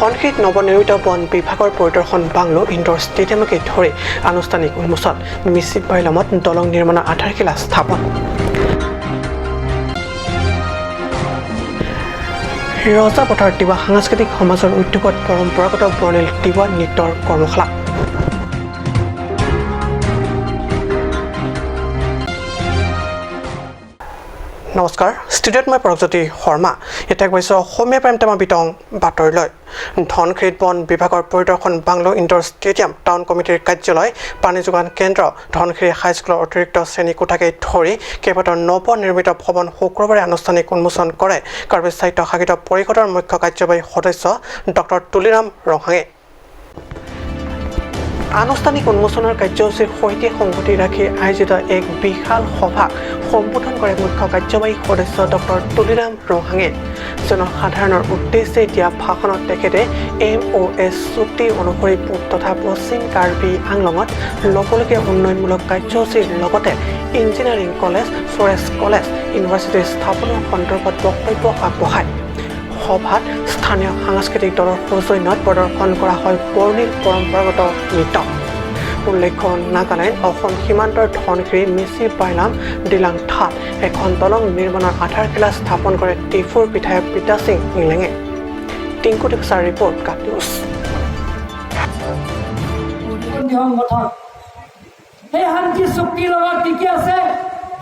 ধনশিৰিত নৱনিৰ্মিত বন বিভাগৰ পৰিদৰ্শন বাংলো ইনডোৰ ষ্টেডিয়ামকে ধৰি আনুষ্ঠানিক উন্মোচন মিছিপ বাইলামত দলং নিৰ্মাণৰ আধাৰশিলা স্থাপন ৰজাপথাৰ তিৱা সাংস্কৃতিক সমাজৰ উদ্যোগত পৰম্পৰাগত বৰ্ণিল তিৱা নৃত্যৰ কৰ্মশালা নমস্কাৰ ষ্টুডিঅ'ত মই প্ৰগজ্যোতি শৰ্মা এতিয়া কৈছো অসমীয়া প্ৰাইম টাইমৰ বিতং বাতৰিলৈ ধনশিৰিত বন বিভাগৰ পৰিদৰ্শন বাংলো ইনডোৰ ষ্টেডিয়াম টাউন কমিটিৰ কাৰ্যালয় পানী যোগান কেন্দ্ৰ ধনশিৰি হাইস্কুলৰ অতিৰিক্ত শ্ৰেণী কোঠাকে ধৰি কেইবাটাও নৱনিৰ্মিত ভৱন শুক্ৰবাৰে আনুষ্ঠানিক উন্মোচন কৰে কাৰ্বি সাহিত্য শাখিত পৰিষদৰ মুখ্য কাৰ্যবাহী সদস্য ডক্টৰ তুলিৰাম ৰহাঙে আনুষ্ঠানিক উন্মোচনৰ কাৰ্যসূচীৰ সৈতে সংগতি ৰাখি আয়োজিত এক বিশাল সভাক সম্বোধন কৰে মুখ্য কাৰ্যবাহী সদস্য ডক্টৰ তুলিৰাম ৰহাঙে জনসাধাৰণৰ উদ্দেশ্যে দিয়া ভাষণত তেখেতে MOS চুক্তি অনুসৰি পূব তথা পশ্চিম কাৰ্বি আংলঙত ল'বলগীয়া উন্নয়নমূলক কাৰ্যসূচীৰ লগতে engineering college forest college university স্থাপনৰ সন্দৰ্ভত বক্তব্য আগবঢ়ায় সভাত স্থানীয় সাংস্কৃতিক দলৰ সৌজন্যত প্ৰদৰ্শন কৰা হয় বৰ্ণিল পৰম্পৰাগত নৃত্য উল্লেখ্য নাগালেণ্ড অসম সীমান্তৰ ধনশিৰি মিছিপ বাইলাম ডিলাং ঠাত এখন দলং নিৰ্মাণৰ আধাৰশিলা স্থাপন কৰে টিফুৰ বিধায়ক পিতা সিং ইংলেঙে টিংকু টিপছাৰ ৰিপৰ্ট কাট নিউজ এই শান্তি চুক্তিৰ লগত ঠিকে আছে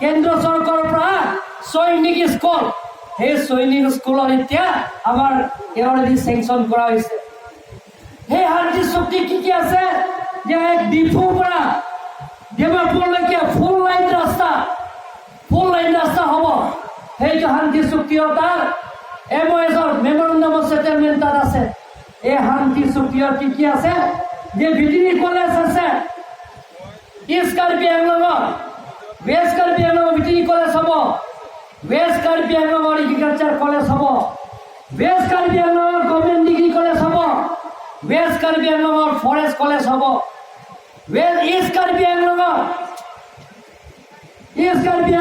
কেন্দ্ৰ চৰকাৰৰ পৰা সৈনিক স্কুল এই সৈনিক স্কুলত এতিয়া আমাৰ অলৰেডি চেংচন কৰা হৈছে সেই শান্তি চুক্তি কি আছে যে এক ডিপুৰ পৰা ডিমাপুৰলৈকে ফুল লাইন ৰাস্তা হ'ব সেইটো শান্তি চুক্তি তাৰ MOSৰ মেমৰেণ্ডাম অফ সেটেলমেণ্ট তাত আছে এই শান্তি চুক্তিৰ কি আছে যে ভিটিনি কলেজ আছে ইষ্ট কাৰ্বি আংলঙত ৱেষ্ট কাৰ্বি আংলঙত ভিটিনি কলেজ হ'ব ৱেষ্ট কাৰ্বি আংলঙৰ এগ্ৰিকালচাৰ কলেজ হ'ব ৱেষ্ট কাৰ্বি আংলঙৰ গভৰ্ণমেণ্ট ডিগ্ৰী কলেজ হ'ব ৱেষ্ট কাৰ্বি আংলঙৰ ফৰেষ্ট কলেজ হ'ব ইষ্ট কাৰ্বি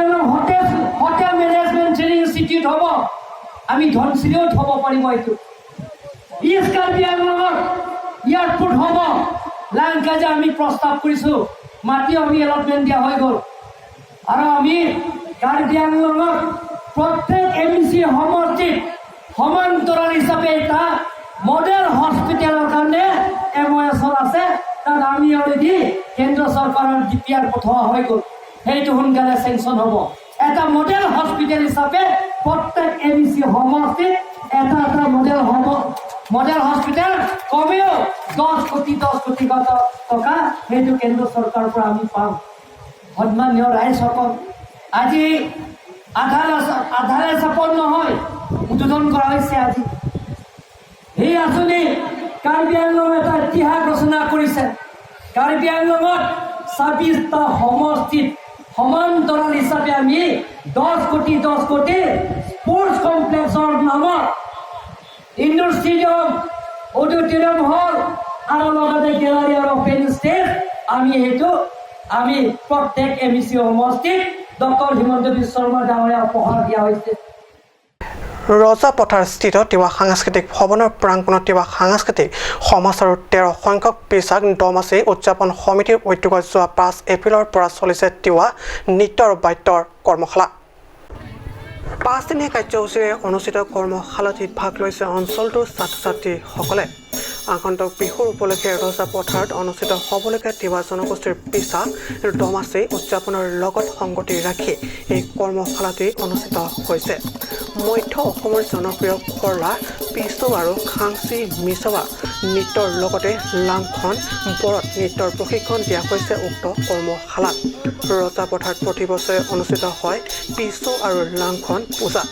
আংলঙৰ হোটেল মেনেজমেণ্ট ট্ৰেইনিং ইনষ্টিটিউট হ'ব আমি ধনশিৰিত হ'ব পাৰিব এইটো ইষ্ট কাৰ্বি আংলঙৰ এয়াৰপোৰ্ট হ'ব লাংকা যে আমি প্ৰস্তাৱ কৰিছোঁ মাটি আমি এলটমেণ্ট দিয়া হৈ গ'ল আৰু আমি কাৰ্বি আংলঙৰ প্ৰত্যেক MEC সমষ্টিত সমান্তৰাল হিচাপে এটা মডেল হস্পিটেলৰ কাৰণে MOSৰ আছে তাত আমি অলৰেডি কেন্দ্ৰ চৰকাৰৰ DPR পঠোৱা হৈ গ'ল সেইটো সোনকালে চেংচন হ'ব এটা মডেল হস্পিটেল হিচাপে প্ৰত্যেক MEC সমষ্টিত এটা মডেল হস্পিটেল কমেও 10 কোটি টকা সেইটো কেন্দ্ৰ চৰকাৰৰ পৰা আমি পাম সন্মানীয় ৰাইজসকল আজি আধাৰে চাপন নহয় উদ্বোধন কৰা হৈছে আজি এই আঁচনি কাৰ্বি আংলঙে এটা ইতিহাস ৰচনা কৰিছে কাৰ্বি আংলঙত 26টা সমষ্টিত সমান্তৰাল হিচাপে আমি 10 কোটি স্পৰ্টছ কমপ্লেক্সৰ নামত ইনডোৰ ষ্টেডিয়াম অডিটৰিয়াম হল আৰু লগতে গেলাৰী আৰু অপেন ষ্টেজ আমি প্ৰত্যেক MEC সমষ্টিত ডক্টৰ হিমন্ত বিশ্ব শৰ্মা ডাঙৰীয়া উপহাৰ দিয়া হৈছে ৰজাপথাৰ স্থিত তিৱা সাংস্কৃতিক ভৱনৰ প্ৰাংগণত তিৱা সাংস্কৃতিক সমাজ আৰু 13 সংখ্যক পিছাক দমাচি উদযাপন সমিতিৰ উদ্যোগত যোৱা 5 এপ্ৰিলৰ পৰা চলিছে তিৱা নৃত্য আৰু বাদ্যৰ কৰ্মশালা 5 দিনীয়া কাৰ্যসূচীৰে অনুষ্ঠিত কৰ্মশালাত ভাগ লৈছে অঞ্চলটোৰ ছাত্ৰ ছাত্ৰীসকলে আগন্তুক বিহুৰ উপলক্ষে ৰজাপথাৰত অনুষ্ঠিত হ'বলগীয়া তিৱা জনগোষ্ঠীৰ পিছা দমাচি উদযাপনৰ লগত সংগতি ৰাখি এই কৰ্মশালাটি অনুষ্ঠিত হৈছে মধ্য অসমৰ জনপ্ৰিয় খৰলা পিছু আৰু খাংচি মিছৱা নৃত্যৰ লগতে লাংখন বৰত নৃত্যৰ প্ৰশিক্ষণ দিয়া হৈছে উক্ত কৰ্মশালাত ৰজাপথাৰত প্ৰতি বছৰে অনুষ্ঠিত হয় পিছু আৰু লাংখন পূজা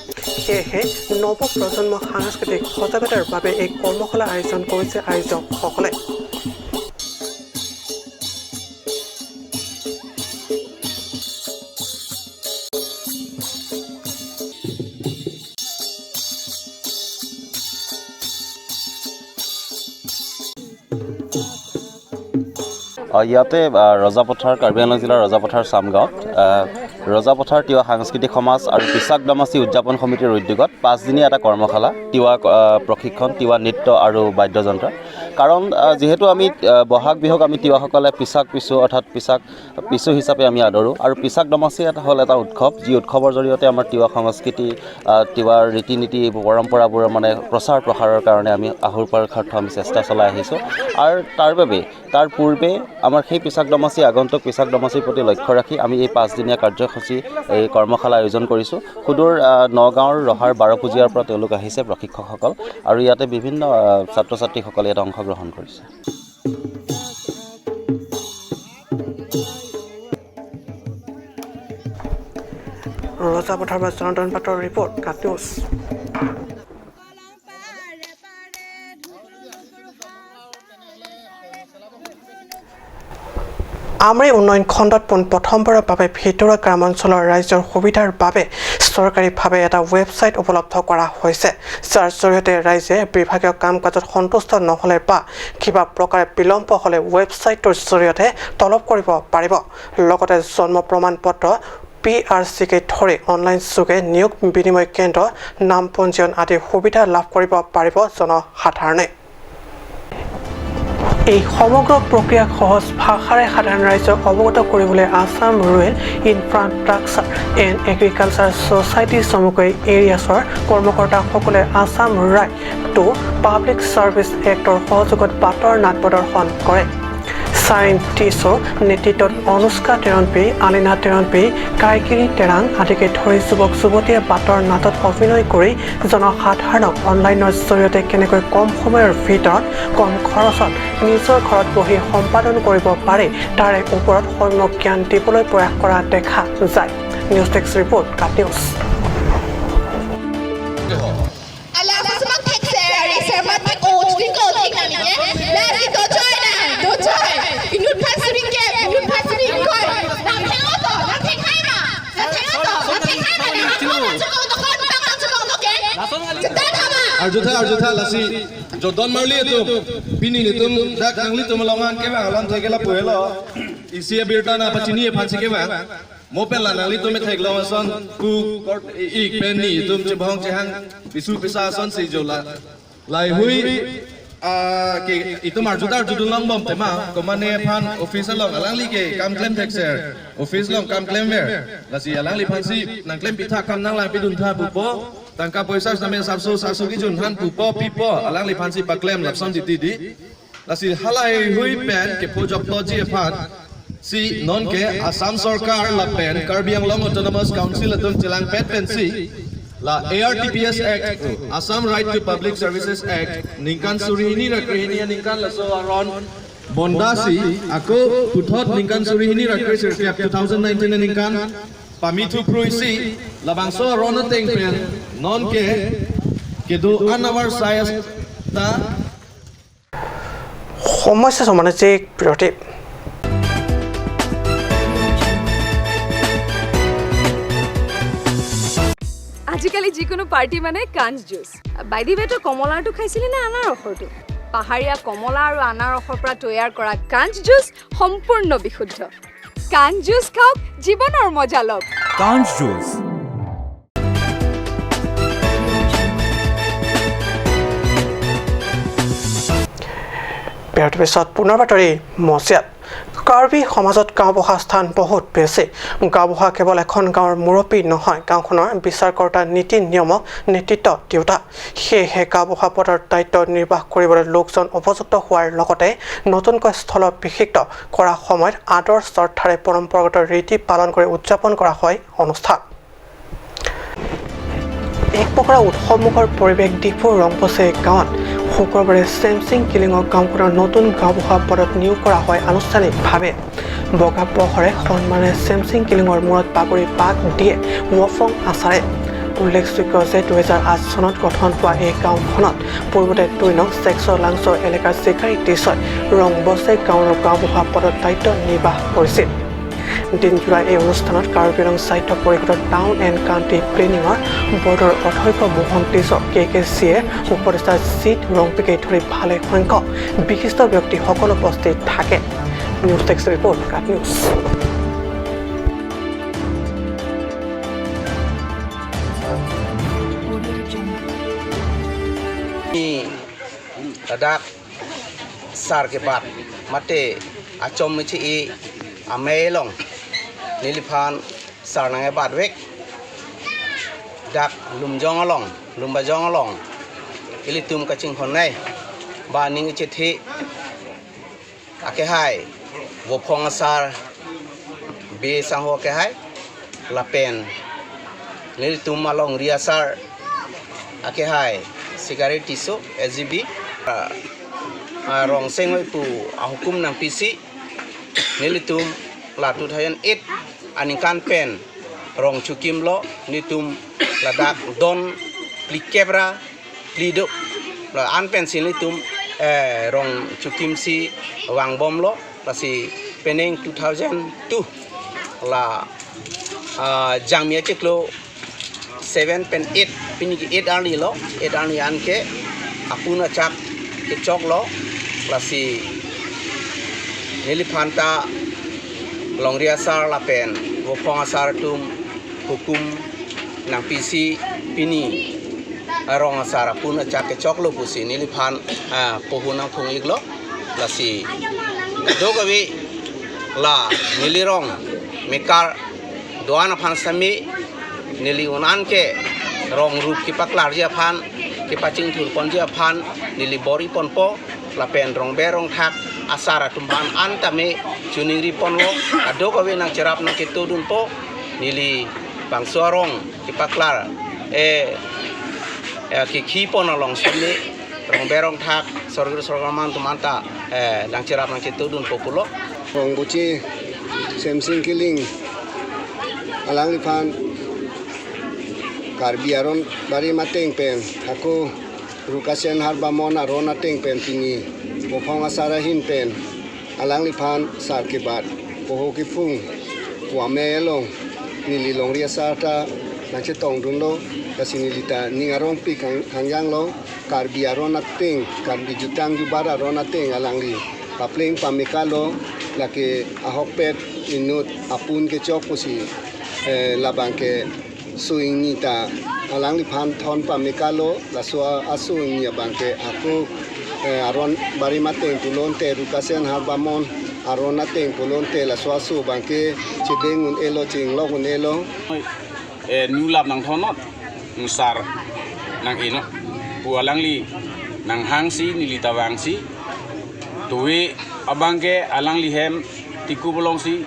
সেয়েহে নৱপ্ৰজন্ম সাংস্কৃতিক সজাগতাৰ বাবে এই কৰ্মশালা আয়োজন কৰিছে আয়োজকসকলে ইয়াতে ৰজাপথাৰ কাৰ্বি আংলং জিলাৰ ৰজাপথাৰ চামগাঁৱত ৰজাপথাৰ তিৱা সাংস্কৃতিক সমাজ আৰু পিছাক দমাচি উদযাপন সমিতিৰ উদ্যোগত 5 দিনীয়া এটা কৰ্মশালা তিৱা প্ৰশিক্ষণ তিৱা নৃত্য আৰু বাদ্যযন্ত্ৰ কাৰণ যেহেতু আমি বহাগ বিহুক আমি তিৱাসকলে পিছাক পিছু অৰ্থাৎ পিছু হিচাপে আমি আদৰোঁ আৰু পিছাক দমাচি হ'ল এটা উৎসৱ যি উৎসৱৰ জৰিয়তে আমাৰ তিৱা সংস্কৃতি তিৱাৰ ৰীতি নীতি পৰম্পৰাবোৰৰ মানে প্ৰচাৰ প্ৰসাৰৰ কাৰণে আমি আহুৰ পৰীক্ষাৰ্থ আমি চেষ্টা চলাই আহিছোঁ আৰু তাৰ পূৰ্বে আমাৰ সেই পিছাক দমাচি আগন্তুক পিছাক দমাচিৰ প্ৰতি লক্ষ্য ৰাখি আমি এই 5 দিনীয়া কাৰ্যসূচী এই কৰ্মশালা আয়োজন কৰিছোঁ সুদূৰ নগাঁৱৰ ৰহাৰ বাৰপুজীয়াৰ পৰা তেওঁলোক আহিছে প্ৰশিক্ষকসকল আৰু ইয়াতে বিভিন্ন ছাত্ৰ ছাত্ৰীসকলে ইয়াত অংশগ্ৰহণ কৰিছে ৰজাপথাৰ পৰা জনাৰ্দন পাটৰ ৰিপৰ্ট কাট নিউজ আমৰি উন্নয়ন খণ্ডত প্ৰথমবাৰৰ বাবে ভিতৰুৱা গ্ৰামাঞ্চলৰ ৰাইজৰ সুবিধাৰ বাবে চৰকাৰীভাৱে এটা ৱেবছাইট উপলব্ধ কৰা হৈছে যাৰ জৰিয়তে ৰাইজে বিভাগীয় কাম কাজত সন্তুষ্ট নহ'লে বা কিবা প্ৰকাৰে বিলম্ব হ'লে ৱেবছাইটটোৰ জৰিয়তে তলব কৰিব পাৰিব লগতে জন্ম প্ৰমাণ পত্ৰ PRCকে ধৰি অনলাইন যোগে নিয়োগ বিনিময় কেন্দ্ৰ নাম পঞ্জীয়ন আদি সুবিধা লাভ কৰিব পাৰিব জনসাধাৰণে এই সমগ্ৰ প্ৰক্ৰিয়াক সহজ ভাষাৰে সাধাৰণ ৰাইজক অৱগত কৰিবলৈ Assam rural infrastructure and agriculture society চমুকৈ এৰিয়াছৰ কৰ্মকৰ্তাসকলে Assam right to public service এক্টৰ সহযোগত বাটৰ নাট প্ৰদৰ্শন কৰে সাইণ্টিষ্টৰ নেতৃত্বত অনুষ্কা তেৰণপি আলিনা তেৰণপি কাইকিৰি তেৰাং আদিকে ধৰি যুৱক যুৱতীয়ে বাটৰ নাটত অভিনয় কৰি জনসাধাৰণক অনলাইনৰ জৰিয়তে কেনেকৈ কম সময়ৰ ভিতৰত কম খৰচত নিজৰ ঘৰত বহি সম্পাদন কৰিব পাৰে তাৰে ওপৰত সম্যক জ্ঞান দিবলৈ প্ৰয়াস কৰা দেখা যায় news desk report cut news Arjutha lasi Jordan Marley itu bini itu dak angli tu melongan ke bang alam thai ke la puelo isi birta na pachini phansi ke bang mopel la angli tu me thai lo son ku ik pen ni tu che bhong che hang bisu pisa son si jola lai hui ke itu marjuta lang bom tema komane phan office long alangli ke kam claim taxer office long kam claim ver lasi alangli phansi nang claim pitha kam nang la pidun tha bupo tangka poisa same sabso ki jun han pupo pipo alang li phansi pa claim lapson di lasi halai hui pen ke project logi phan si non ke Assam sarkar la pen Karbi Anglong Autonomous Council atum chilang pet pen si la ARTPS Act Assam Right to Public Services Act ningkan surihini rakrihini ningkan laso aron bondasi aku puthot ningkan surihini rakri sirtiap 2019 ningkan Pamitu Pruisi labangso rona tengpen non ke do anawar sayas ta সমস্যা সমাজিক বিৰতি আজিকালি যিকোনো party মানে কাঞ্জ juice বাইদি বেটো কমলাটো খাইছিলি না আনাৰসৰটো পাহাৰীয়া কমলা আৰু আনাৰসৰ পৰা তৈয়াৰ কৰা কাঞ্জ জুচ সম্পূৰ্ণ বিশুদ্ধ কাঞ্জ জুচ খাওক জীৱনৰ মজা লওক কাঞ্জ জুচ বিৰতিৰ পিছত পুনৰ বাতৰি মজিয়াত কাৰ্বি সমাজত গাঁওবুঢ়া স্থান বহুত বেছি গাঁওবুঢ়া কেৱল এখন গাঁৱৰ মুৰব্বী নহয় গাঁওখনৰ বিচাৰকৰ্তা নীতি নিয়মক নেতৃত্ব দিওঁতা সেয়েহে গাঁওবুঢ়া পদৰ দায়িত্ব নিৰ্বাহ কৰিবলৈ লোকজন উপযুক্ত হোৱাৰ লগতে নতুনকৈ স্থলাভিষিক্ত কৰা সময়ত আদৰ শ্ৰদ্ধাৰে পৰম্পৰাগত ৰীতি পালন কৰি উদযাপন কৰা হয় অনুষ্ঠান এক প্ৰকাৰ উৎসৱমুখৰ পৰিৱেশ ডিফুৰ ৰংপচে গাঁৱত শুক্ৰবাৰে চেমচিং কিলিঙৰ গাঁওখনৰ নতুন গাঁওবুঢ়া পদত নিয়োগ কৰা হয় আনুষ্ঠানিকভাৱে বগা পহৰে সন্মানে চেমচিং কিলিঙৰ মূৰত পাগুৰি পাক দিয়ে ৱফং আচাৰে উল্লেখযোগ্য যে 2008 চনত গঠন হোৱা এই গাঁওখনত পূৰ্বতে 2 নং ছেক্সৰ লাংচৰ এলেকাৰ চিকাৰী টিছয় ৰংবছে গাঁৱৰ গাঁওবুঢ়া পদত দায়িত্ব নিৰ্বাহ কৰিছিল দিনজোৰা এই অনুষ্ঠানত কাৰ্বি আংলং সাহিত্য পৰিষদৰ টাউন এণ্ড কাউণ্টি প্লেনিঙৰ বৰ্ডৰ অধ্যক্ষ মোহন টিছক KKCয়ে উপদেষ্টা জিত ৰংপিকে ধৰি ভালে সংখ্যক বিশিষ্ট ব্যক্তিসকল উপস্থিত থাকে news desk report cut news Ni tadak sar ke bat mate acom mechi e amelong niliphan sar nang e bat wek dak lumjong along ilitum kaching honai ba ning chethi ake hai wo phong sar be sang ho ke hai lapen nilitum along ria sar ake hai cigarette tisu SGB rong sengoi pu hukum nang PC nilitum la 2008 anikan pen rong chukim lo nitum ladak don plikebra plido la an pen sinitum rong chukim si wang bom lo pasi peneng 2002 la jangmia cheklo 7 pen 8 pini 8 arni lo 8 arni an ke apuna chak ke chok lo pasi nilipanta longria sar la pen wo phong sar tum hukum nang PC pini arong sar apuna chak ke chok lo pusi niliphan pohunang phunglik lo pasi dogawi la nilirong mekar doana phan sami nili unan ke rong rup ki paklar dia phan ki paching thul pon dia phan nili bori ponpo la pen rong berong thak asara tumban antame chuning ri ponlo ado ko we nang cerap nang ke tudun po nili bangsuarong ki paklar ki khi pon along sini rong berong thak sorgaman tumanta nang cerap nang ke tudun po pulo rong buci semsing kiling alang liphan karbiaron bari mateng pen aku rukasen harbamon arona teng pen tini bofang asarahin pen alang liphan sar ke bat poho ki phung puame elong nililong ria sarta nache tong dun lo kasini lita ningarong pi kangyang lo karbiaron ateng karbi jutang jubara rona teng alang li papling pamekalo lake ahokpet inut apun ke chok pusi labang ke suing nita alang liphan thon pamekalo laswa asuing ya bangke aku aron bari mateng pulon te rukasen harbamon aron ateng pulon te laswa su bangke chibengun elo ching logun elo new lab nang thonot sar nang ino pualang li nang hangsi nilita wangsi tuwe abangke alang li hem tiku bolong si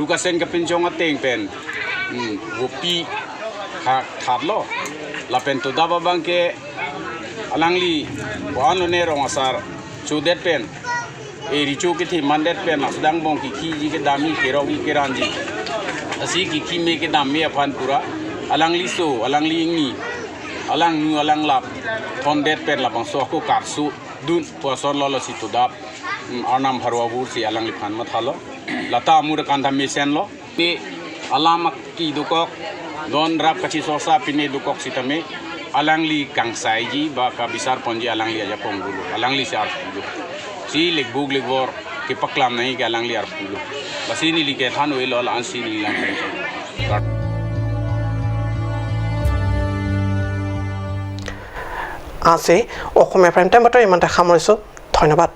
rukasen ke pinchong ateng pen wopi hak thablo lapen to daba bangke alangli wano ne rong asar chudet pen e richu ki thi mandet pen asdang bong ki khi ji ke dami ke rogi ke ranji asi ki khi me ke dam me afan pura alangli so alangli ingni alang nu alang lap thondet pen lapang so ko karsu dun posor lolo si to dab arnam bharwa bur si alangli phan ma thalo lata amur kandha mesen lo pe alamak ki dukok don rap kachi sosa pine dukok sitame alangli kangsai ji ba ka bisar ponji alangli aja ponggulu alangli si arpulu si legbug legbor ke paklam nahi ke alangli arpulu basi ni like than oilo ala ansi ni lang আজি অসমীয়া prime time বাতৰি ইমানতে সামৰিছোঁ ধন্যবাদ।